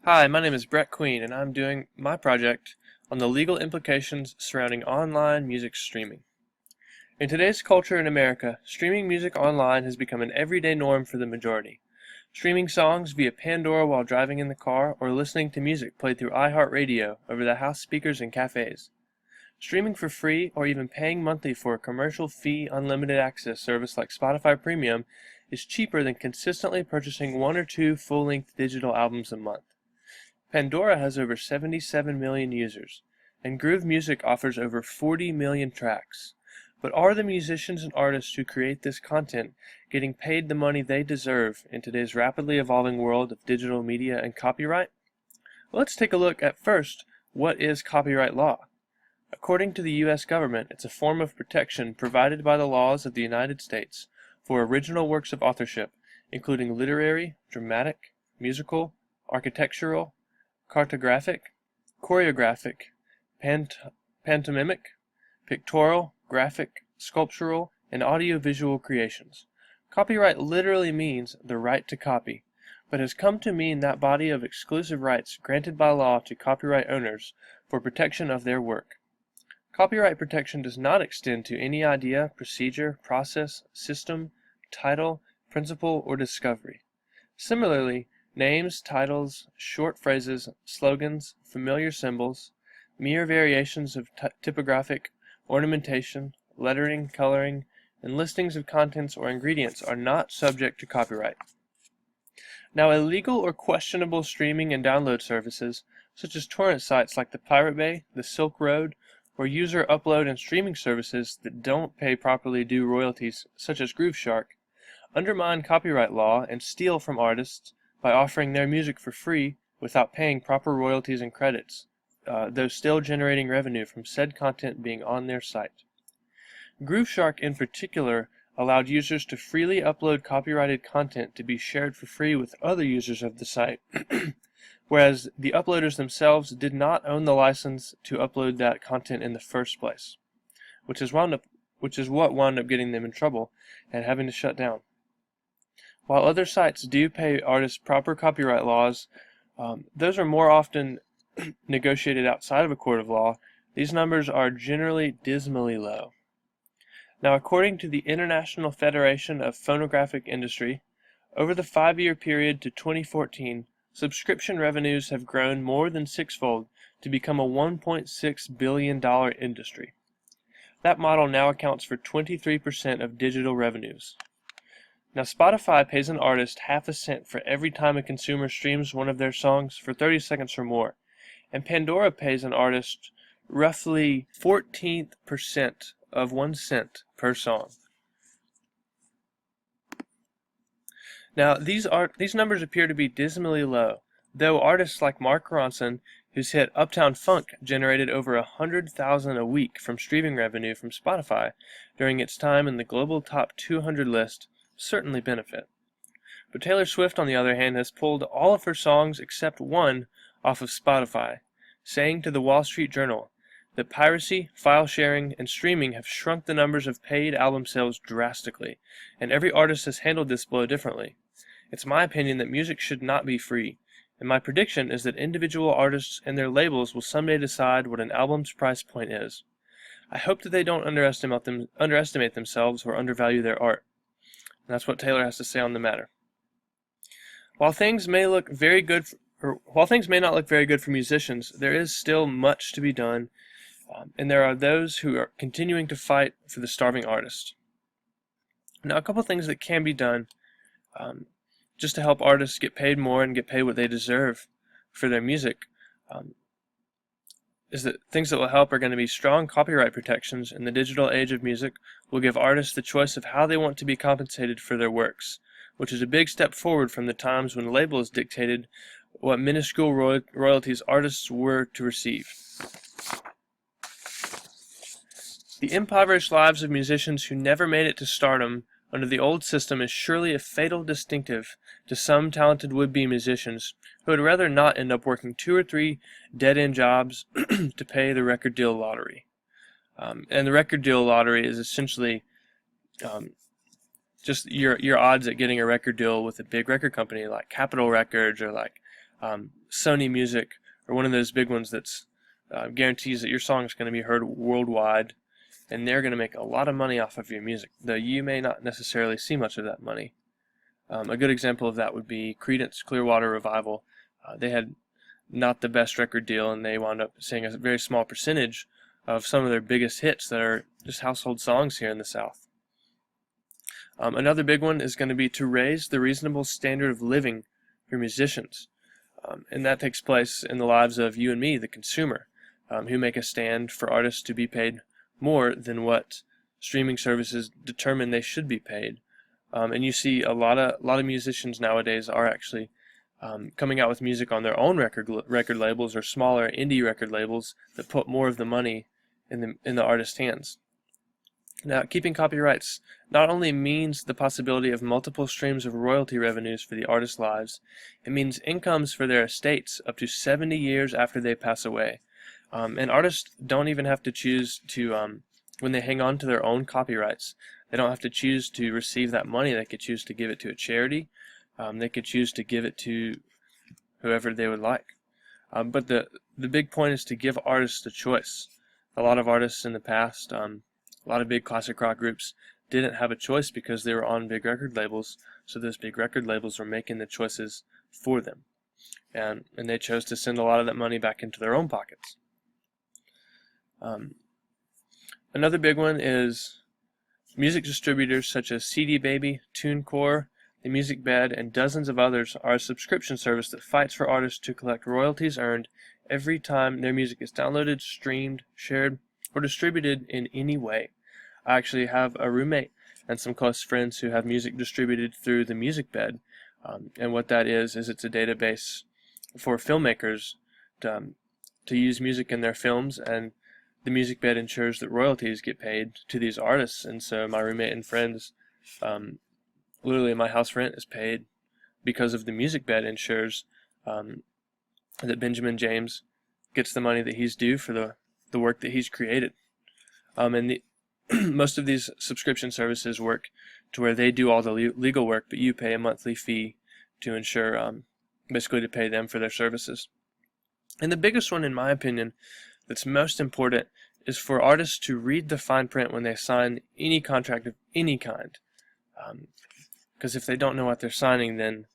Hi, my name is Brett Queen, and I'm doing my project on the legal implications surrounding online music streaming. In today's culture in America, streaming music online has become an everyday norm for the majority. Streaming songs via Pandora while driving in the car or listening to music played through iHeartRadio over the house speakers in cafes. Streaming for free or even paying monthly for a commercial fee unlimited access service like Spotify Premium is cheaper than consistently purchasing one or two full-length digital albums a month. Pandora has over 77 million users, and Groove Music offers over 40 million tracks. But are the musicians and artists who create this content getting paid the money they deserve in today's rapidly evolving world of digital media and copyright? Well, let's take a look at first, what is copyright law? According to the U.S. government, it's a form of protection provided by the laws of the United States for original works of authorship, including literary, dramatic, musical, architectural, cartographic, choreographic, pantomimic, pictorial, graphic, sculptural, and audiovisual creations. Copyright literally means the right to copy, but has come to mean that body of exclusive rights granted by law to copyright owners for protection of their work. Copyright protection does not extend to any idea, procedure, process, system, title, principle, or discovery. Similarly, names, titles, short phrases, slogans, familiar symbols, mere variations of typographic ornamentation, lettering, coloring, and listings of contents or ingredients are not subject to copyright. Now, illegal or questionable streaming and download services, such as torrent sites like the Pirate Bay, the Silk Road, or user upload and streaming services that don't pay properly due royalties, such as Grooveshark, undermine copyright law and steal from artists by offering their music for free without paying proper royalties and credits, though still generating revenue from said content being on their site. Grooveshark in particular allowed users to freely upload copyrighted content to be shared for free with other users of the site, whereas the uploaders themselves did not own the license to upload that content in the first place, which is what wound up getting them in trouble and having to shut down. While other sites do pay artists proper copyright laws, those are more often negotiated outside of a court of law. These numbers are generally dismally low. Now, according to the International Federation of Phonographic Industry, over the 5-year period to 2014, subscription revenues have grown more than sixfold to become a $1.6 billion industry. That model now accounts for 23% of digital revenues. Now, Spotify pays an artist half a cent for every time a consumer streams one of their songs for 30 seconds or more, and Pandora pays an artist roughly 14% of 1 cent per song. Now, these numbers appear to be dismally low, though artists like Mark Ronson, whose hit Uptown Funk generated over 100,000 a week from streaming revenue from Spotify during its time in the global top 200 list, certainly benefit. But Taylor Swift, on the other hand, has pulled all of her songs except one off of Spotify, saying to the Wall Street Journal that piracy, file sharing, and streaming have shrunk the numbers of paid album sales drastically, and every artist has handled this blow differently. It's my opinion that music should not be free, and my prediction is that individual artists and their labels will someday decide what an album's price point is. I hope that they don't underestimate themselves or undervalue their art. And that's what Taylor has to say on the matter. While things may not look very good for musicians, there is still much to be done, and there are those who are continuing to fight for the starving artist. Now, a couple things that can be done just to help artists get paid more and get paid what they deserve for their music is that things that will help are going to be strong copyright protections in the digital age of music will give artists the choice of how they want to be compensated for their works, which is a big step forward from the times when labels dictated what minuscule royalties artists were to receive. The impoverished lives of musicians who never made it to stardom under the old system is surely a fatal distinctive to some talented would-be musicians who would rather not end up working 2 or 3 dead-end jobs to pay the record deal lottery. And the record deal lottery is essentially just your odds at getting a record deal with a big record company like Capitol Records or like Sony Music, or one of those big ones that's guarantees that your song is going to be heard worldwide, and they're going to make a lot of money off of your music, though you may not necessarily see much of that money. A good example of that would be Creedence Clearwater Revival. They had not the best record deal, and they wound up seeing a very small percentage of some of their biggest hits that are just household songs here in the South. Another big one is going to be to raise the reasonable standard of living for musicians. And that takes place in the lives of you and me, the consumer, who make a stand for artists to be paid more than what streaming services determine they should be paid. And you see a lot of musicians nowadays are actually coming out with music on their own record labels, or smaller indie record labels that put more of the money in the artist's hands. Now, keeping copyrights not only means the possibility of multiple streams of royalty revenues for the artists' lives, it means incomes for their estates up to 70 years after they pass away. And artists don't even have to choose to, when they hang on to their own copyrights, they don't have to choose to receive that money. They could choose to give it to a charity. They could choose to give it to whoever they would like. But the big point is to give artists a choice. A lot of artists in the past, a lot of big classic rock groups didn't have a choice because they were on big record labels, so those big record labels were making the choices for them. And they chose to send a lot of that money back into their own pockets. Another big one is music distributors such as CD Baby, TuneCore, The Music Bed, and dozens of others are a subscription service that fights for artists to collect royalties earned every time their music is downloaded, streamed, shared, or distributed in any way. I actually have a roommate and some close friends who have music distributed through The Music Bed, and what that is it's a database for filmmakers to use music in their films, and The Music Bed ensures that royalties get paid to these artists. And so my roommate and friends, literally my house rent is paid because of The Music Bed ensures that Benjamin James gets the money that he's due for the work that he's created. And most of these subscription services work to where they do all the legal work, but you pay a monthly fee to ensure, basically to pay them for their services. And the biggest one, in my opinion, that's most important is for artists to read the fine print when they sign any contract of any kind. Because if they don't know what they're signing, then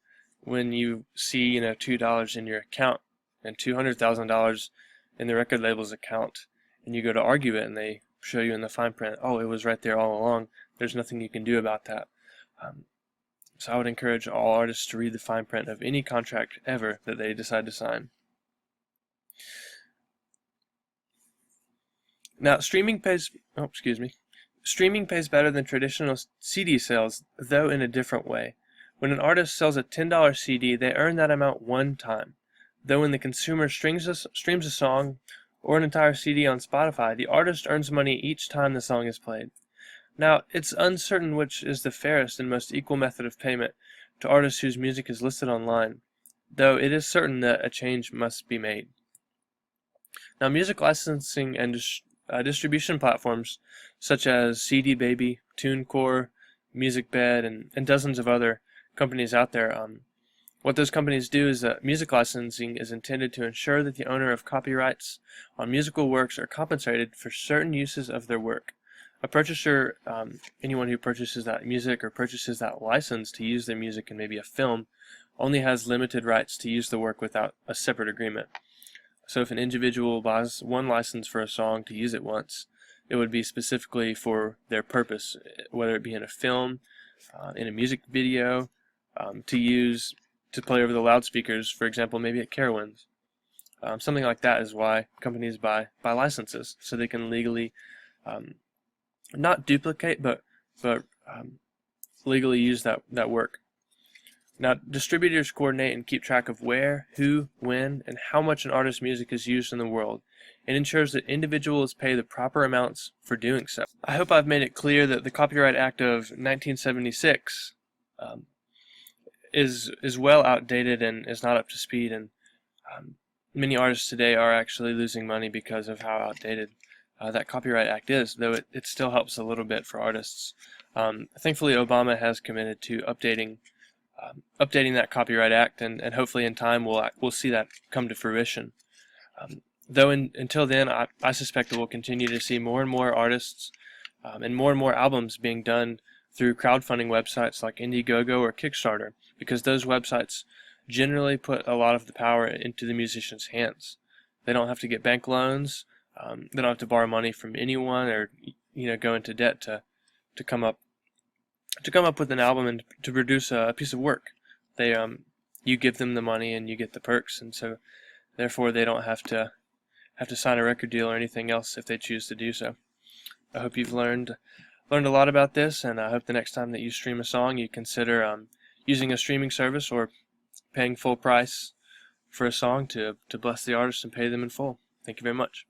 when you see $2 in your account and $200,000 in the record label's account, and you go to argue it and they show you in the fine print, oh, it was right there all along, there's nothing you can do about that. So I would encourage all artists to read the fine print of any contract ever that they decide to sign. Now, streaming pays better than traditional CD sales, though in a different way. When an artist sells a $10 CD, they earn that amount one time, though when the consumer streams a song or an entire CD on Spotify, the artist earns money each time the song is played. Now, it's uncertain which is the fairest and most equal method of payment to artists whose music is listed online, though it is certain that a change must be made. Now, music licensing and distribution platforms such as CD Baby, TuneCore, Music Bed, and dozens of other companies out there, what those companies do is that music licensing is intended to ensure that the owner of copyrights on musical works are compensated for certain uses of their work. A purchaser, anyone who purchases that music or purchases that license to use their music in maybe a film, only has limited rights to use the work without a separate agreement. So if an individual buys one license for a song to use it once, it would be specifically for their purpose, whether it be in a film, in a music video, to play over the loudspeakers, for example, maybe at Carowinds. Something like that is why companies buy licenses, so they can legally not duplicate, but legally use that work. Now, distributors coordinate and keep track of where, who, when, and how much an artist's music is used in the world. It ensures that individuals pay the proper amounts for doing so. I hope I've made it clear that the Copyright Act of 1976 is well outdated and is not up to speed, and many artists today are actually losing money because of how outdated that Copyright Act is, though it still helps a little bit for artists. Thankfully, Obama has committed to updating updating that Copyright Act, and hopefully in time we'll see that come to fruition. Though until then, I suspect that we'll continue to see more and more artists and more albums being done through crowdfunding websites like Indiegogo or Kickstarter, because those websites generally put a lot of the power into the musician's hands. They don't have to get bank loans. They don't have to borrow money from anyone, or go into debt to come up with an album and to produce a piece of work. You give them the money and you get the perks, and so therefore they don't have to sign a record deal or anything else if they choose to do so. I hope you've learned a lot about this, and I hope the next time that you stream a song you consider using a streaming service or paying full price for a song to bless the artist and pay them in full. Thank you very much.